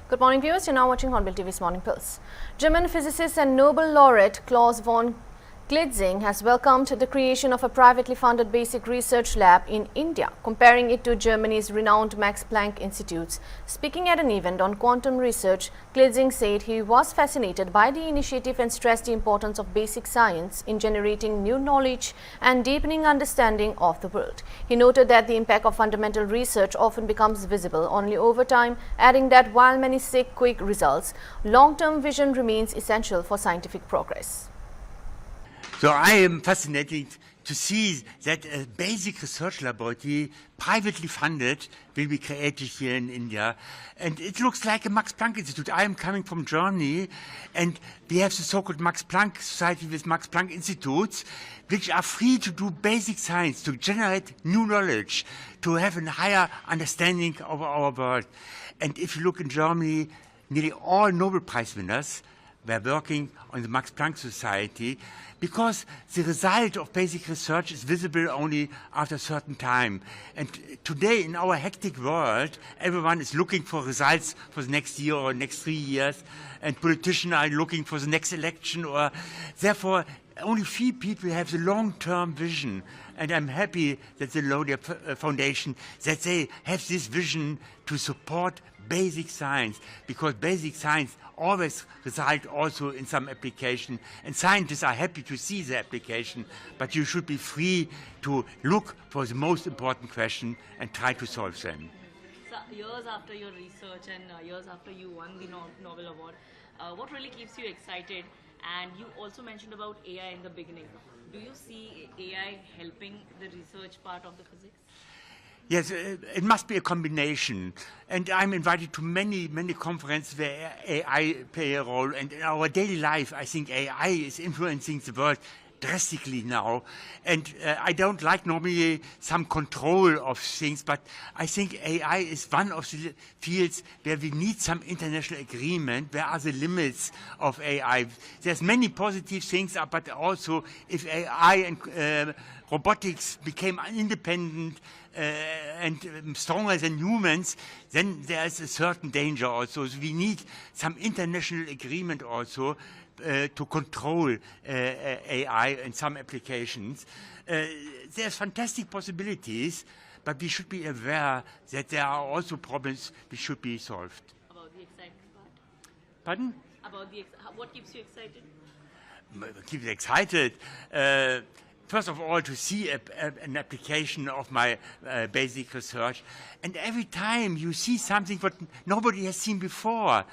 Good morning, viewers. You're now watching Hornbill TV's Morning Pulse. German physicist and Nobel laureate Klaus von Klitzing has welcomed the creation of a privately funded basic research lab in India, comparing it to Germany's renowned Max Planck Institutes. Speaking at an event on quantum research, Klitzing said he was fascinated by the initiative and stressed the importance of basic science in generating new knowledge and deepening understanding of the world. He noted that the impact of fundamental research often becomes visible only over time, adding that while many seek quick results, long-term vision remains essential for scientific progress. So I am fascinated to see that a basic research laboratory, privately funded, will be created here in India. And it looks like a Max Planck Institute. I am coming from Germany, and we have the so-called Max Planck Society with Max Planck Institutes, which are free to do basic science, to generate new knowledge, to have a higher understanding of our world. And if you look in Germany, nearly all Nobel Prize winners were working on the Max Planck Society, because the result of basic research is visible only after a certain time. And today, in our hectic world, everyone is looking for results for the next year or next 3 years, and politicians are looking for the next election, or therefore only few people have the long-term vision. And I'm happy that the Laudia Foundation, that they have this vision to support basic science, because basic science always result also in some application, and scientists are happy to see the application, but you should be free to look for the most important question and try to solve them. So years after your research and years after you won the Nobel Award, what really keeps you excited? And you also mentioned about AI in the beginning. Do you see AI helping the research part of the physics? Yes, it must be a combination. And I'm invited to many conferences where AI play a role. And in our daily life, I think AI is influencing the world drastically now. And I don't like normally some control of things, but I think AI is one of the fields where we need some international agreement. Where are the limits of AI? There's many positive things, but also if AI and robotics became independent and stronger than humans, then there is a certain danger also. So we need some international agreement also to control AI in some applications. There's fantastic possibilities, but we should be aware that there are also problems which should be solved. About the exciting part? Pardon? About what keeps you excited? Keeps me excited. First of all, to see an application of my basic research. And every time you see something what nobody has seen before,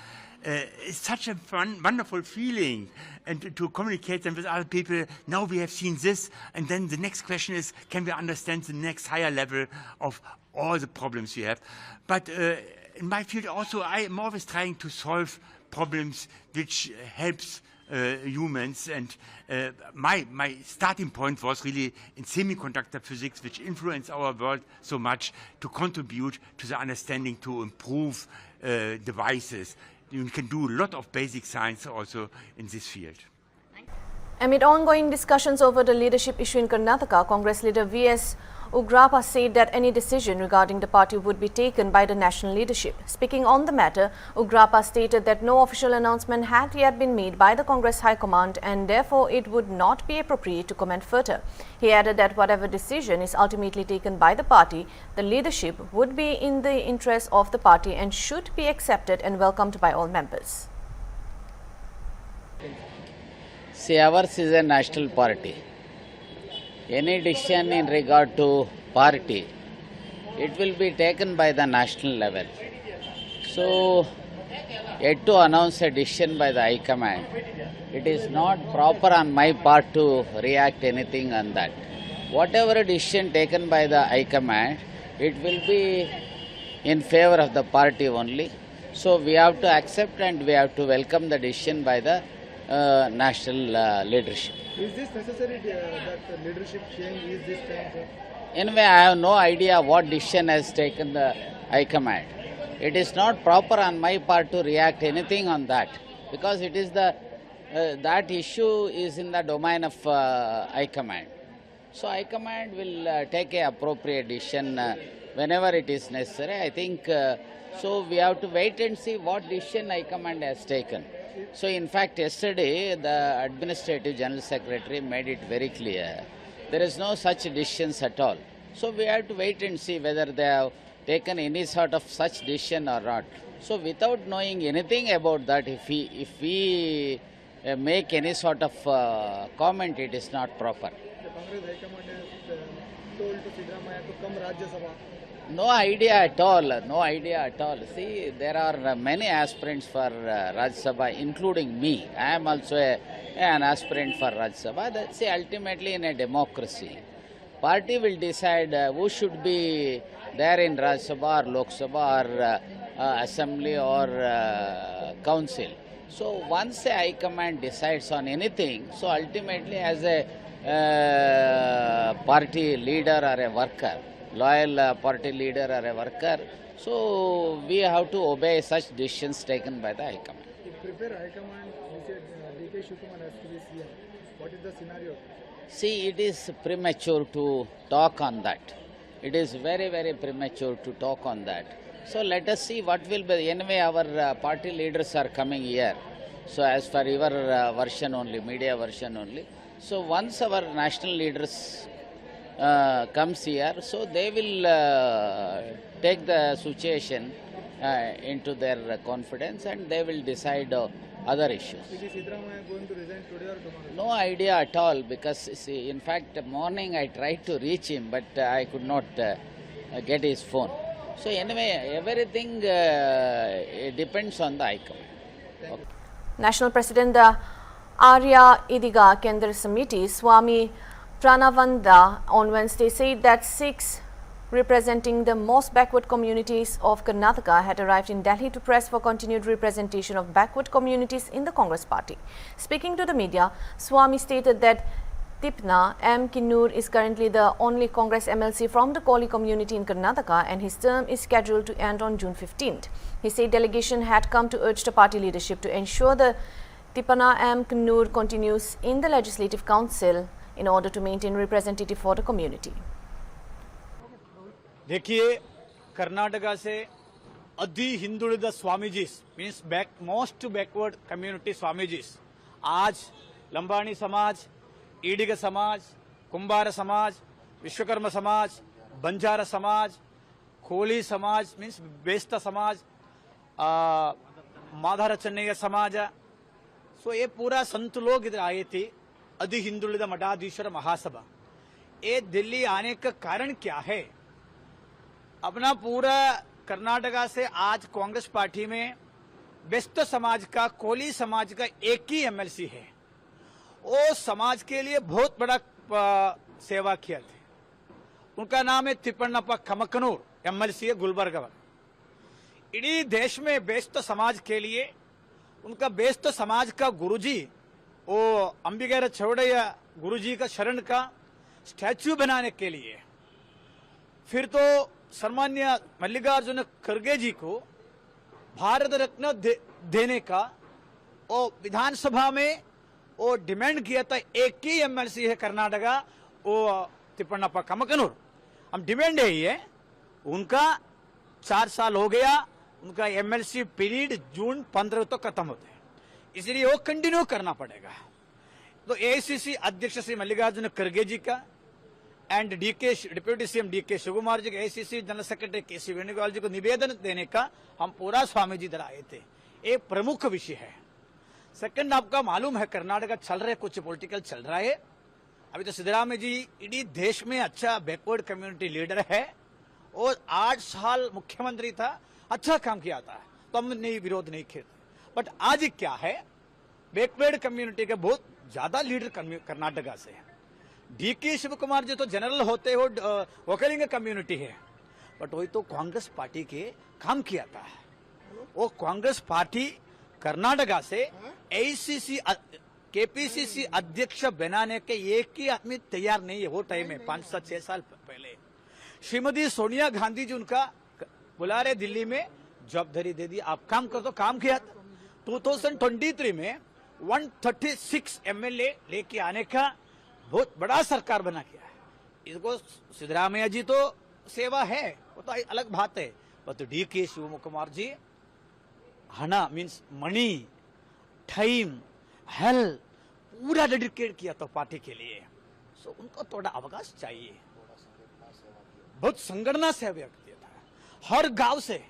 it's such a wonderful feeling. And to communicate them with other people, now we have seen this, and then the next question is, can we understand the next higher level of all the problems we have? But in my field also, I am always trying to solve problems which helps humans, and my starting point was really in semiconductor physics, which influence our world so much, to contribute to the understanding to improve devices. You can do a lot of basic science also in this field. Amid ongoing discussions over the leadership issue in Karnataka, Congress leader V.S. Ugrappa said that any decision regarding the party would be taken by the national leadership. Speaking on the matter, Ugrappa stated that no official announcement had yet been made by the Congress High Command, and therefore it would not be appropriate to comment further. He added that whatever decision is ultimately taken by the party, the leadership would be in the interest of the party and should be accepted and welcomed by all members. See, ours is a national party. Any decision in regard to party, it will be taken by the national level. So, yet to announce a decision by the High Command, it is not proper on my part to react anything on that. Whatever decision taken by the High Command, it will be in favor of the party only. So, we have to accept and we have to welcome the decision by the national leadership. Is this necessary that the leadership change is this time, sir? Anyway, I have no idea what decision has taken the High Command. It is not proper on my part to react anything on that, because it is the that issue is in the domain of High Command. So High Command will take a appropriate decision whenever it is necessary. I think So we have to wait and see what decision High Command has taken. So in fact, yesterday the Administrative General Secretary made it very clear there is no such decisions at all. So we have to wait and see whether they have taken any sort of such decision or not. So without knowing anything about that, if we make any sort of comment, it is not proper. The Congress High Command has told to Siddaramaiah to come Rajya Sabha. No idea at all, no idea at all. See, there are many aspirants for Rajya Sabha, including me. I am also an aspirant for Rajya Sabha. See, ultimately in a democracy, party will decide who should be there in Rajya Sabha or Lok Sabha or Assembly or Council. So once a High Command decides on anything, so ultimately as a party leader or a worker, loyal party leader or a worker, so we have to obey such decisions taken by the High Command. If prepare High Command, we said DK Shivakumar has to be CM. What is the scenario? See, it is premature to talk on that. It is very, very premature to talk on that. So let us see what will be. Anyway, our party leaders are coming here. So as for your version only, media version only. So once our national leaders comes here, so they will take the situation into their confidence and they will decide other issues. Is Siddaramaiah going to resign today or tomorrow? No idea at all, because see, in fact morning I tried to reach him but I could not get his phone. So anyway, everything depends on the High Command. Okay. National President Arya Idiga Kendra Samiti Swami Pranavanda on Wednesday said that 6 representing the most backward communities of Karnataka had arrived in Delhi to press for continued representation of backward communities in the Congress party. Speaking to the media, Swami stated that Tipna M. Kinnur is currently the only Congress MLC from the Koli community in Karnataka and his term is scheduled to end on June 15th. He said delegation had come to urge the party leadership to ensure the Tipna M. Kinnur continues in the Legislative Council in order to maintain representative for the community. देखिए, कर्नाटका से अति हिंदुಳಿದ स्वामीजीस means most backward community स्वामीजीस आज लंबाणी समाज, ईडिग समाज, कुंभार समाज, विश्वकर्मा समाज, बंजारा समाज, कोली समाज मीन्स बेस्ता समाज, माधार चन्नैया समाज, सो ये पूरा संत लोग इधर आए थे अति हिंदुಳಿದ मठाधीश्वर महासभा. ये दिल्ली आने का कारण क्या है? अपना पूरा कर्नाटका से आज कांग्रेस पार्टी में बेस्त समाज का, कोली समाज का एक ही एमएलसी है. वो समाज के लिए बहुत बड़ा सेवा किया थे. उनका नाम है तिप्पण्णप्पा कमकनूर, एमएलसी है गुलबर्गा. इडीी देश में बेस्त समाज के लिए उनका बेस्त समाज का गुरुजी वो अंबिगेर चौड़ैया गुरुजी का शरण का स्टैच्यू बनाने के लिए, फिर तो सम्मान्य मल्लिकार्जुन खड़गे जी को भारत रत्न देने का वो विधानसभा में वो डिमांड किया था. एक ही एमएलसी है कर्नाटका, वो तिप्पण्णप्पा कमकनूर. हम डिमांड यही है, उनका 4 साल हो गया, उनका एमएलसी पीरियड जून 15 तो खत्म होता है, इसलिए वो कंटिन्यू करना पड़ेगा. तो एआईसीसी अध्यक्ष श्री मल्लिकार्जुन खड़गे जी का and deputy CM DK Shivakumar ji, AICC general secretary KC Venugopal ji को निवेदन देने का हम पूरा स्वामी जी इधर आए थे. एक प्रमुख विषय है. सेकंड, आपका मालूम है कर्नाटका चल रहे कुछ पॉलिटिकल चल रहा है. अभी तो सिद्धरामैया जी इडीी देश में अच्छा बैकवर्ड कम्युनिटी लीडर है और 8 साल मुख्यमंत्री था, अच्छा काम किया था, तो हमने विरोध नहीं किया. बट आज क्या है, बैकवर्ड कम्युनिटी के बहुत ज्यादा लीडर कर्नाटका से है. डीके शिवकुमार जी तो जनरल होते हो वोकलिंग कम्युनिटी है, बट वही तो कांग्रेस पार्टी के काम किया था. वो कांग्रेस पार्टी कर्नाटका से एआईसीसी केपीसीसी अध्यक्ष बनाने के एक ही आदमी तैयार नहीं है. वो टाइम में 5-6 साल पहले श्रीमती सोनिया गांधी जी उनका बुला रहे दिल्ली में, जवाबदारी दे दी, आप काम कर दो. काम किया. 2023 में 136 एमएलए लेके आने का बहुत बड़ा सरकार बना किया है. इसको सिद्धरामैया जी तो सेवा है, वो तो अलग बात है, But DK Shivakumar ji, Hana means money, time, health, पूरा डेडिकेट किया था पार्टी के लिए. सो उनको थोड़ा अवकाश चाहिए. बहुत संगठना से व्यक्ति था. हर गांव से,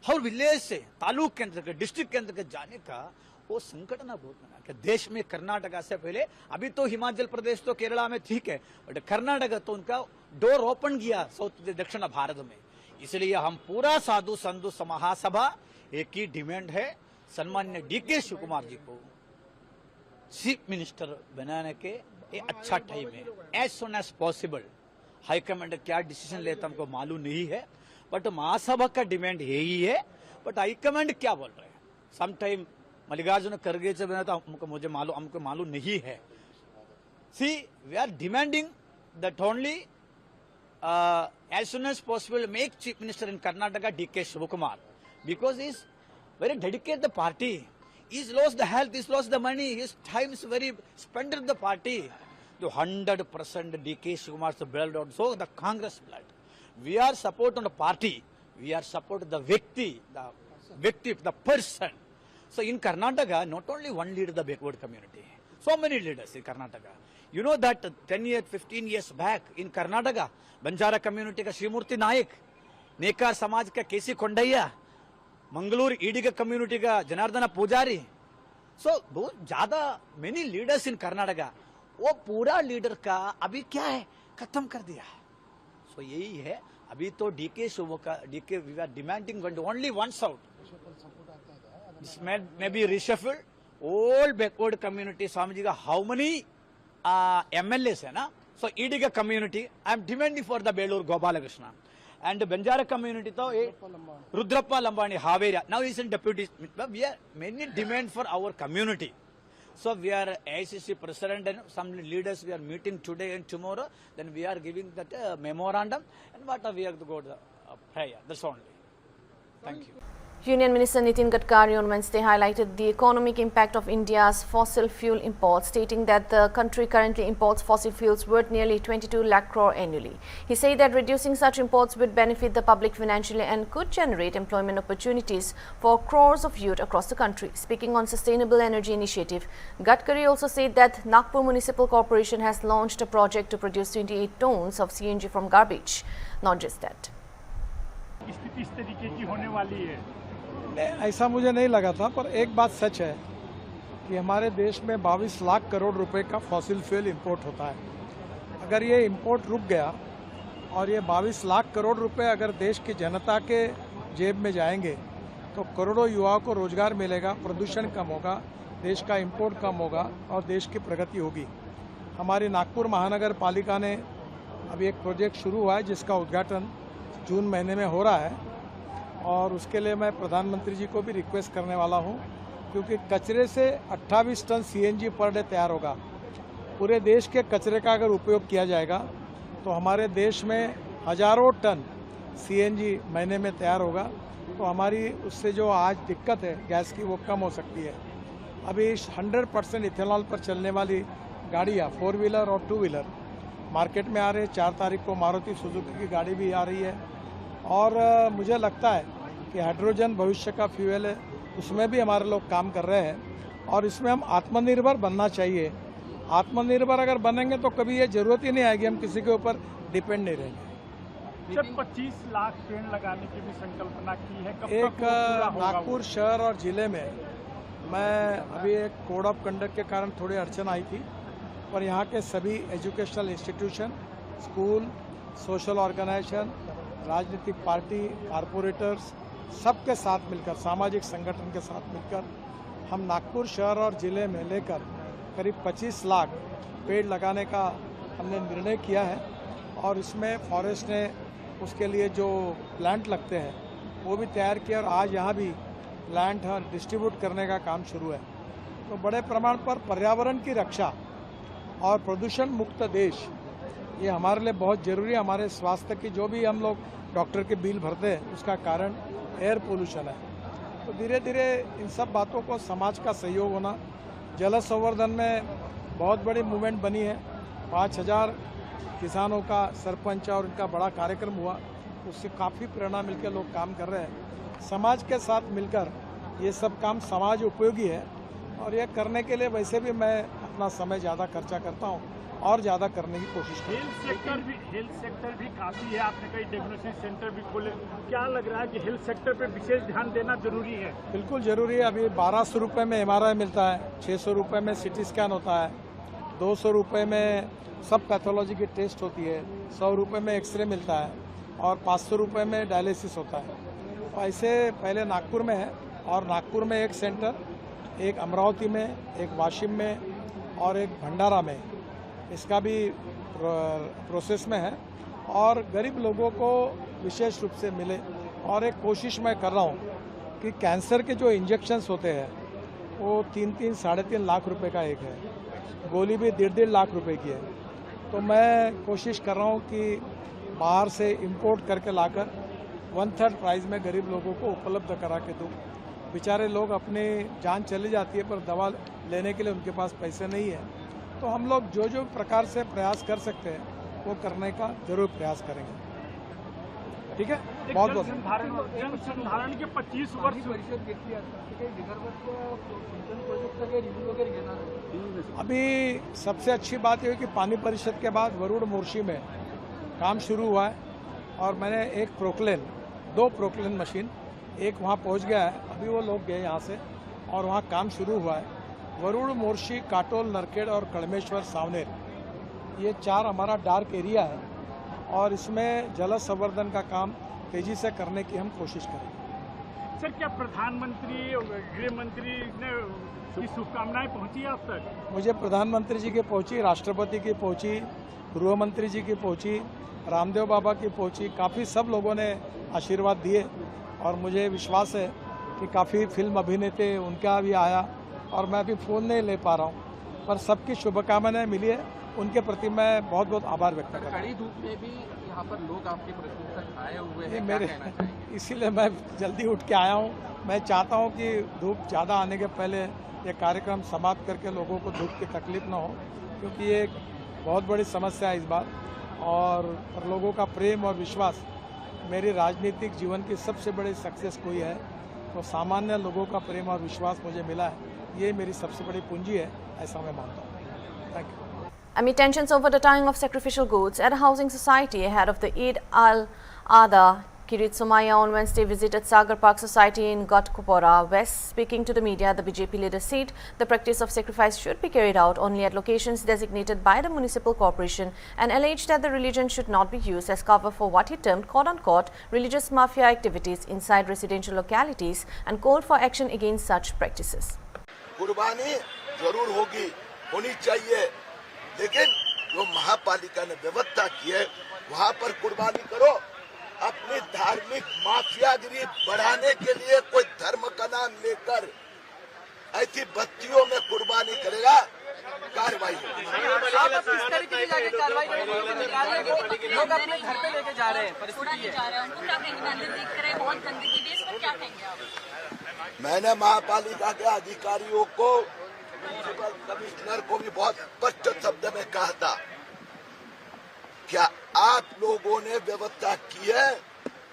हर विलेज से, तालुक के अंतर्गत, डिस्ट्रिक्ट के अंतर्गत जाने का वो संगठना बहुत बना कि देश में कर्नाटका से पहले, अभी तो हिमाचल प्रदेश तो केरला में ठीक है, बट कर्नाटका तो उनका डोर ओपन किया साउथ दक्षिण भारत में. इसलिए हम पूरा साधु संधु महासभा एक ही डिमांड है, सम्मान्य DK शिवकुमार जी को चीफ मिनिस्टर बनाने के ये अच्छा टाइम है. As soon as possible. High command क्या डिसीजन लेता हमको मालूम नहीं है, बट महासभा का डिमांड यही है. बट हाईकमांड क्या बोल रहे हैं, सम टाइम मल्लिकार्जुन खड़गे से बना था, हमको मालूम नहीं है. See we are demanding that only as soon as possible make chief minister in Karnataka DK Shivakumar, because is very dedicate the party. He's lost the health, he's lost the money, his time is very spent in the party. The 100% DK Shivakumar's blood also, the Congress blood. We are supporting the party, we are supporting the victim, the person. So in Karnataka, not only one leader the backward community, so many leaders in Karnataka. You know that 10 years, 15 years back in Karnataka, Banjara community का श्रीमूर्ति नायक, नेकार समाज का KC Kondaiah, Mangalore ED का community का जनार्दन पुजारी. सो बहुत ज्यादा many leaders in Karnataka. वो पूरा लीडर का अभी क्या है, खत्म कर दिया. सो यही है. अभी तो DK we are demanding only once out. This may be reshuffled. All backward community Swami ji का हाउ मेनी MLAs है ना. सो ईडी का community I am demanding for the Belur Gopalakrishna. And Banjara community to Rudrappa Lambani Haveri. Now he is in deputy. We are many demand for our community. So we are AICC president and some leaders we are meeting today and tomorrow. Then we are giving that memorandum and what we have to go to prayer. That's only. Thank you. Union Minister Nitin Gadkari on Wednesday highlighted the economic impact of India's fossil fuel imports, stating that the country currently imports fossil fuels worth nearly 22 lakh crore annually. He said that reducing such imports would benefit the public financially and could generate employment opportunities for crores of youth across the country. Speaking on Sustainable Energy Initiative, Gadkari also said that Nagpur Municipal Corporation has launched a project to produce 28 tons of CNG from garbage. Not just that. स्थिति इस तरीके की होने वाली है? ऐसा मुझे नहीं लगा था, पर एक बात सच है कि हमारे देश में 22 लाख करोड़ रुपए का फॉसिल फ्यूल इंपोर्ट होता है. अगर ये इंपोर्ट रुक गया और ये 22 लाख करोड़ रुपए अगर देश की जनता के जेब में जाएंगे तो करोड़ों युवाओं को रोजगार मिलेगा, प्रदूषण कम होगा, देश का इंपोर्ट कम होगा और देश की प्रगति होगी. हमारी नागपुर महानगर पालिका ने अभी एक प्रोजेक्ट शुरू हुआ है जिसका उद्घाटन जून महीने में हो रहा है और उसके लिए मैं प्रधानमंत्री जी को भी रिक्वेस्ट करने वाला हूं, क्योंकि कचरे से 28 टन CNG पर डे तैयार होगा. पूरे देश के कचरे का अगर उपयोग किया जाएगा तो हमारे देश में हजारों टन CNG महीने में तैयार होगा. तो हमारी उससे जो आज दिक्कत है गैस की वो कम हो सकती है. अभी 100% इथेनॉल पर चलने वाली गाड़ियाँ 4 व्हीलर और 2 व्हीलर मार्केट में आ रहे हैं. 4 तारीख को मारुति सुजुकी की गाड़ी भी आ रही है और मुझे लगता है कि हाइड्रोजन भविष्य का फ्यूल है, उसमें भी हमारे लोग काम कर रहे हैं और इसमें हम आत्मनिर्भर बनना चाहिए. आत्मनिर्भर अगर बनेंगे तो कभी ये जरूरत ही नहीं आएगी, हम किसी के ऊपर डिपेंड नहीं रहेंगे. जब 25 लाख पेड़ लगाने की भी संकल्पना की है, कब एक नागपुर शहर और जिले में मैं अभी एक कोड ऑफ कंडक्ट के कारण थोड़ी अड़चन आई थी, पर यहाँ के सभी educational institution, school, social organisation, राजनीतिक पार्टी, कारपोरेटर्स सबके साथ मिलकर, सामाजिक संगठन के साथ मिलकर हम नागपुर शहर और ज़िले में लेकर करीब 25 लाख पेड़ लगाने का हमने निर्णय किया है और इसमें फॉरेस्ट ने उसके लिए जो प्लांट लगते हैं वो भी तैयार किया और आज यहाँ भी प्लांट डिस्ट्रीब्यूट करने का काम शुरू है. तो बड़े प्रमाण पर पर्यावरण की रक्षा और प्रदूषण मुक्त देश ये हमारे लिए बहुत ज़रूरी है. हमारे स्वास्थ्य की जो भी हम लोग डॉक्टर के बिल भरते हैं उसका कारण एयर पोल्यूशन है. तो धीरे धीरे इन सब बातों को समाज का सहयोग होना. जल संवर्धन में बहुत बड़ी मूवमेंट बनी है. 5000 किसानों का सरपंच और उनका बड़ा कार्यक्रम हुआ. उससे काफ़ी प्रेरणा मिलकर लोग काम कर रहे हैं। समाज के साथ मिलकर ये सब काम समाज उपयोगी है और यह करने के लिए वैसे भी मैं अपना समय ज़्यादा खर्चा करता हूँ और ज़्यादा करने की कोशिश करता हूँ। हेल्थ सेक्टर भी काफ़ी है, आपने कई डायग्नोस्टिक सेंटर भी खोले, क्या लग रहा है कि हेल्थ सेक्टर पे विशेष ध्यान देना जरूरी है? बिल्कुल ज़रूरी है। अभी 1200 रुपये में MRI मिलता है, 600 रुपये में CT स्कैन होता है, 200 रुपये में सब पैथोलॉजी की टेस्ट होती है, 100 रुपये में एक्सरे मिलता है और 500 रुपये में डायलिसिस होता है। तो ऐसे पहले नागपुर में है और नागपुर में एक सेंटर, एक अमरावती में, एक वाशिम में और एक भंडारा में, इसका भी प्रोसेस में है और गरीब लोगों को विशेष रूप से मिले। और एक कोशिश मैं कर रहा हूँ कि कैंसर के जो इंजेक्शन्स होते हैं वो 3-3, 3.5 लाख रुपए का एक है, गोली भी 1.5 लाख रुपए की है। तो मैं कोशिश कर रहा हूँ कि बाहर से इंपोर्ट करके लाकर 1/3 प्राइस में गरीब लोगों को उपलब्ध करा के दूँ। बेचारे लोग अपनी जान चली जाती है पर दवा लेने के लिए उनके पास पैसे नहीं है। तो हम लोग जो जो प्रकार से प्रयास कर सकते हैं वो करने का जरूर प्रयास करेंगे। ठीक है, बहुत बहुत जन संधारण के 25 वर्ष अभी सबसे अच्छी बात यह है कि पानी परिषद के बाद वरुण मोर्शी में काम शुरू हुआ है और मैंने एक दो प्रोक्लेन मशीन, एक वहाँ पहुँच गया है, अभी वो लोग गए यहाँ से और वहाँ काम शुरू हुआ है। वरुण मोर्शी, काटोल, नरखेड़ और कड़मेश्वर, सावनेर, ये 4 हमारा डार्क एरिया है और इसमें जल संवर्धन का काम तेजी से करने की हम कोशिश करेंगे। सर, क्या प्रधानमंत्री, गृह मंत्री ने की शुभकामनाएं पहुंची आप तक? मुझे प्रधानमंत्री जी की पहुंची, राष्ट्रपति की पहुंची, गृह मंत्री जी की पहुंची, रामदेव बाबा की पहुंची, काफ़ी सब लोगों ने आशीर्वाद दिए और मुझे विश्वास है कि काफ़ी फिल्म अभिनेता उनका भी आया और मैं अभी फ़ोन नहीं ले पा रहा हूँ, पर सबकी शुभकामनाएं मिली है, उनके प्रति मैं बहुत बहुत आभार व्यक्त करता हूँ। कड़ी धूप में भी यहाँ पर लोग आपके प्रशंसक आए हुए हैं, मेरे इसीलिए मैं जल्दी उठ के आया हूँ। मैं चाहता हूँ कि धूप ज़्यादा आने के पहले ये कार्यक्रम समाप्त करके लोगों को धूप की तकलीफ ना हो, क्योंकि ये एक बहुत बड़ी समस्या है इस बार और लोगों का प्रेम और विश्वास मेरी राजनीतिक जीवन की सबसे बड़ी सक्सेस कोई है तो सामान्य लोगों का प्रेम और विश्वास मुझे मिला है, ये मेरी सबसे बड़ी पूंजी है, ऐसा मैं मानता हूँ। Thank you. Amid tensions over the tying of sacrificial goats at a housing society ahead of the Eid al-Adha, Kirit Somaiya on Wednesday visited Sagar Park Society in Ghatkopara West. Speaking to the media, the BJP leader said the practice of sacrifice should be carried out only at locations designated by the municipal corporation and alleged that the religion should not be used as cover for what he termed quote-unquote religious mafia activities inside residential localities and called for action against such practices. कुर्बानी जरूर होनी चाहिए, लेकिन जो महापालिका ने व्यवस्था की है वहाँ पर कुर्बानी करो। अपनी धार्मिक माफियागिरी बढ़ाने के लिए कोई धर्म का नाम लेकर ऐसी बस्तियों में कुर्बानी करेगा, कार्रवाई होगी। लोग अपने घर पे लेके जा रहे हैं, परिस्थिति है। मैंने महापालिका के अधिकारियों को, म्युनिसिपल कमिश्नर को भी बहुत स्पष्ट शब्द में कहा था, क्या आप लोगों ने व्यवस्था की है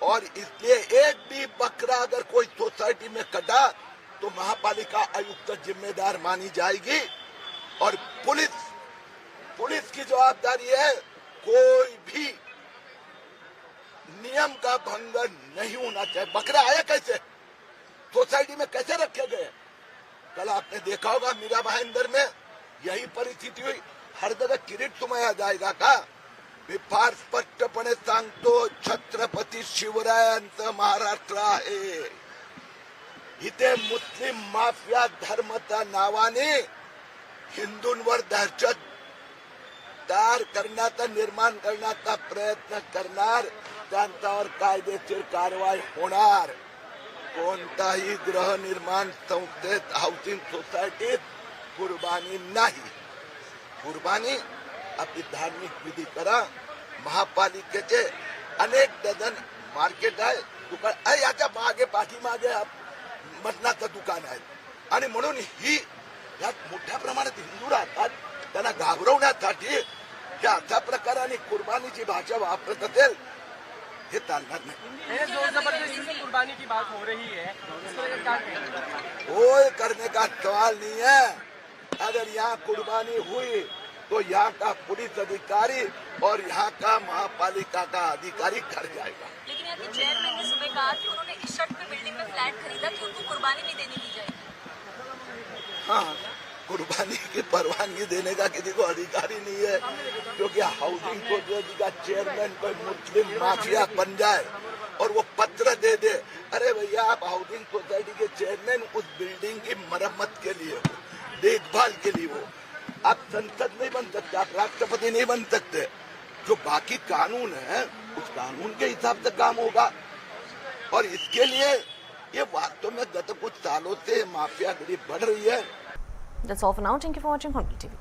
और इसलिए एक भी बकरा अगर कोई सोसाइटी में कटा तो महापालिका आयुक्त जिम्मेदार मानी जाएगी और पुलिस की जवाबदारी है। कोई भी नियम का भंग नहीं होना चाहिए। बकरा आया कैसे, सोसाइटी में कैसे रखे गए? कल आपने देखा होगा मीरा भाईंदर में यही परिस्थिती हुई। हर जगह किरीट सुमाया जाएगा का? मी फार स्पष्टपणे सांगतो, छत्रपती शिवरायांचं महाराष्ट्र आहे। इथे मुस्लिम माफिया धर्माच्या नावाने हिंदूंवर दहशत करण्याचा, निर्माण करण्याचा प्रयत्न करणार, त्यांच्यावर कायदेशीर कारवाई होणार। कोणताही गृहनिर्माण संस्थेत, हाऊसिंग सोसायटीत कुर्बानी नाही। कुर्बानी आपली धार्मिक विधी करा। महापालिकेचे अनेक डझन मार्केट आहे, दुकान आहे, याच्या मागे पाठीमागे मटणाचं दुकान आहे आणि म्हणून ही यात मोठ्या प्रमाणात हिंदू राहतात। त्यांना घाबरवण्यासाठी या अशा प्रकाराने कुर्बानीची भाषा वापरत असेल, के तालना नहीं। जोर जबरदस्ती से कुर्बानी की बात हो रही है, इसको लेकर क्या कहेंगे? वो करने का सवाल नहीं है। अगर यहाँ कुर्बानी हुई तो यहाँ का पुलिस अधिकारी और यहाँ का महापालिका का अधिकारी घर जाएगा। लेकिन यहाँ के चेयरमैन ने सुबह कहा कि उन्होंने इस शर्त पे बिल्डिंग में फ्लैट खरीदा कि उनको कुर्बानी नहीं देने दी जाएगी। हाँ, कुर्बानी की परवानगी देने का किसी को अधिकारी नहीं है, क्योंकि हाउसिंग सोसाइटी का चेयरमैन कोई मुस्लिम माफिया बन जाए और वो पत्र दे दे, अरे भैया आप हाउसिंग सोसाइटी के चेयरमैन उस बिल्डिंग की मरम्मत के लिए हो, देखभाल के लिए हो, आप संसद नहीं बन सकते, आप राष्ट्रपति नहीं बन सकते। जो बाकी कानून है उस कानून के हिसाब से काम होगा। और इसके लिए ये वास्तव में गत कुछ सालों से माफियागिरी बढ़ रही है। That's all for now. Thank you for watching Hornbill TV.